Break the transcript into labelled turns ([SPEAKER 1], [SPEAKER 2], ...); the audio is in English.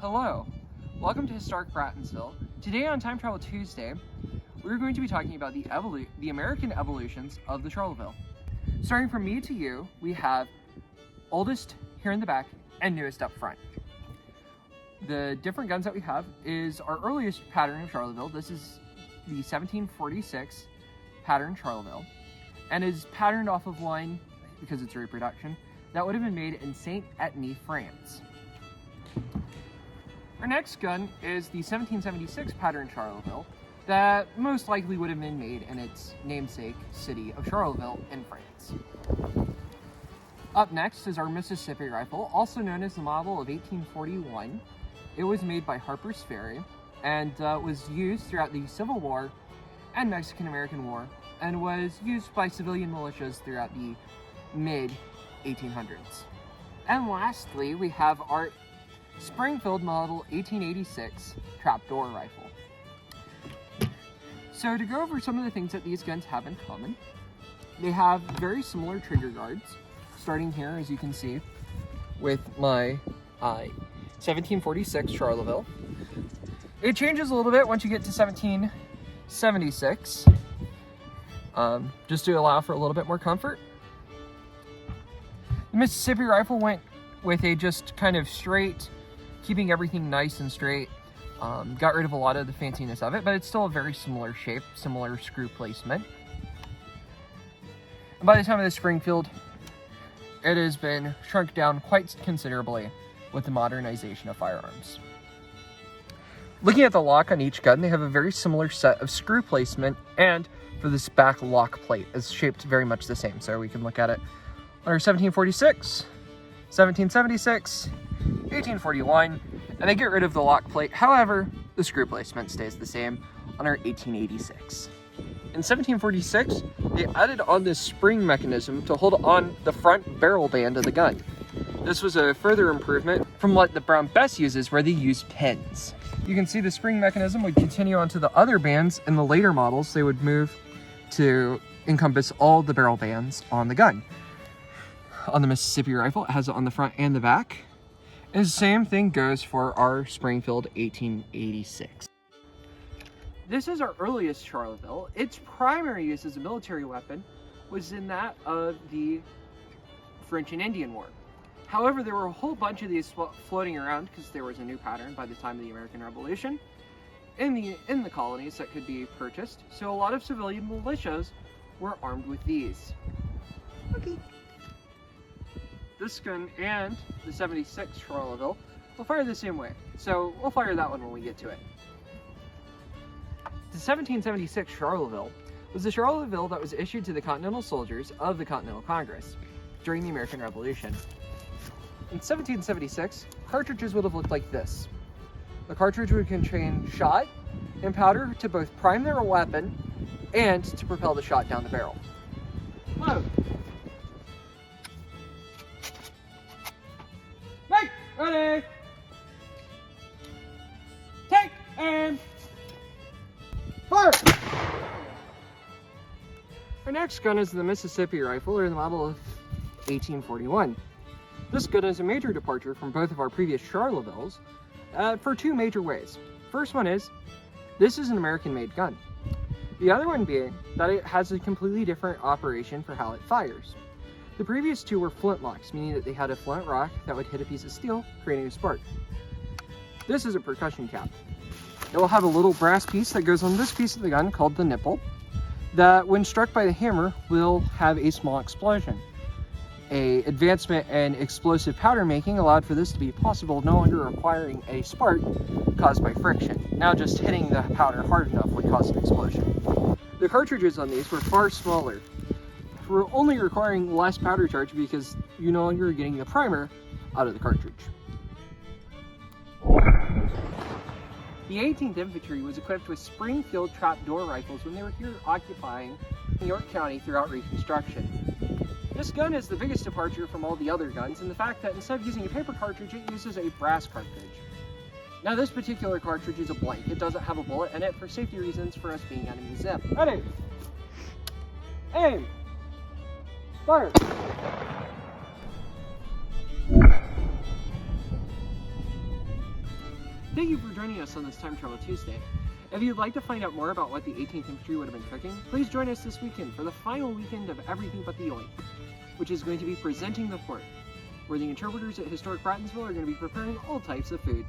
[SPEAKER 1] Hello, welcome to Historic Brattonville. Today on Time Travel Tuesday, we're going to be talking about the American evolutions of the Charlotteville. Starting from me to you, we have oldest here in the back and newest up front. The different guns that we have is our earliest pattern of Charlotteville. This is the 1746 pattern Charlotteville, and is patterned off of one, because it's a reproduction, that would have been made in Saint Etienne, France. Our next gun is the 1776 pattern Charlotteville that most likely would have been made in its namesake city of Charlotteville in France. Up next is our Mississippi rifle, also known as the model of 1841. It was made by Harper's Ferry and was used throughout the Civil War and Mexican-American War, and was used by civilian militias throughout the mid-1800s. And lastly, we have our Springfield model 1886 trapdoor rifle. So to go over some of the things that these guns have in common, they have very similar trigger guards, starting here, as you can see, with my 1746 Charlotteville. It changes a little bit once you get to 1776, just to allow for a little bit more comfort. The Mississippi rifle went with a just kind of straight, keeping everything nice and straight. Got rid of a lot of the fanciness of it, but it's still a very similar shape, similar screw placement. And by the time of the Springfield, it has been shrunk down quite considerably with the modernization of firearms. Looking at the lock on each gun, they have a very similar set of screw placement, and for this back lock plate is shaped very much the same. So we can look at it on our 1746, 1776, 1841, and they get rid of the lock plate. However, the screw placement stays the same on our 1886. In 1746, they added on this spring mechanism to hold on the front barrel band of the gun. This was a further improvement from what the Brown Bess uses, where they use pins. You can see the spring mechanism would continue onto the other bands. In the later models, they would move to encompass all the barrel bands on the gun. On the Mississippi rifle, it has it on the front and the back. And the same thing goes for our Springfield 1886. This is our earliest Charlotteville. Its primary use as a military weapon was in that of the French and Indian War. However, there were a whole bunch of these floating around because there was a new pattern by the time of the American Revolution in the colonies that could be purchased. So a lot of civilian militias were armed with these. Okay. This gun and the 76 Charlotteville will fire the same way, so we'll fire that one when we get to it. The 1776 Charlotteville was the Charlotteville that was issued to the Continental soldiers of the Continental Congress during the American Revolution. In 1776, cartridges would have looked like this. The cartridge would contain shot and powder to both prime their weapon and to propel the shot down the barrel. Load! Ready! Take and fire! Our next gun is the Mississippi rifle, or the model of 1841. This gun is a major departure from both of our previous Charlettevilles for two major ways. First one is, this is an American-made gun. The other one being that it has a completely different operation for how it fires. The previous two were flintlocks, meaning that they had a flint rock that would hit a piece of steel, creating a spark. This is a percussion cap. It will have a little brass piece that goes on this piece of the gun called the nipple, that when struck by the hammer will have a small explosion. An advancement in explosive powder making allowed for this to be possible, no longer requiring a spark caused by friction. Now just hitting the powder hard enough would cause an explosion. The cartridges on these were far smaller. We're only requiring less powder charge because you no longer are getting the primer out of the cartridge. The 18th Infantry was equipped with Springfield trapdoor rifles when they were here occupying New York County throughout Reconstruction. This gun is the biggest departure from all the other guns in the fact that instead of using a paper cartridge, it uses a brass cartridge. Now this particular cartridge is a blank. It doesn't have a bullet in it for safety reasons for us being at a museum. Ready? Aim! Fire! Thank you for joining us on this Time Travel Tuesday. If you'd like to find out more about what the 18th Infantry would have been cooking, please join us this weekend for the final weekend of Everything But the Yoink, which is going to be Presenting the Fort, where the interpreters at Historic Brattonville are going to be preparing all types of food.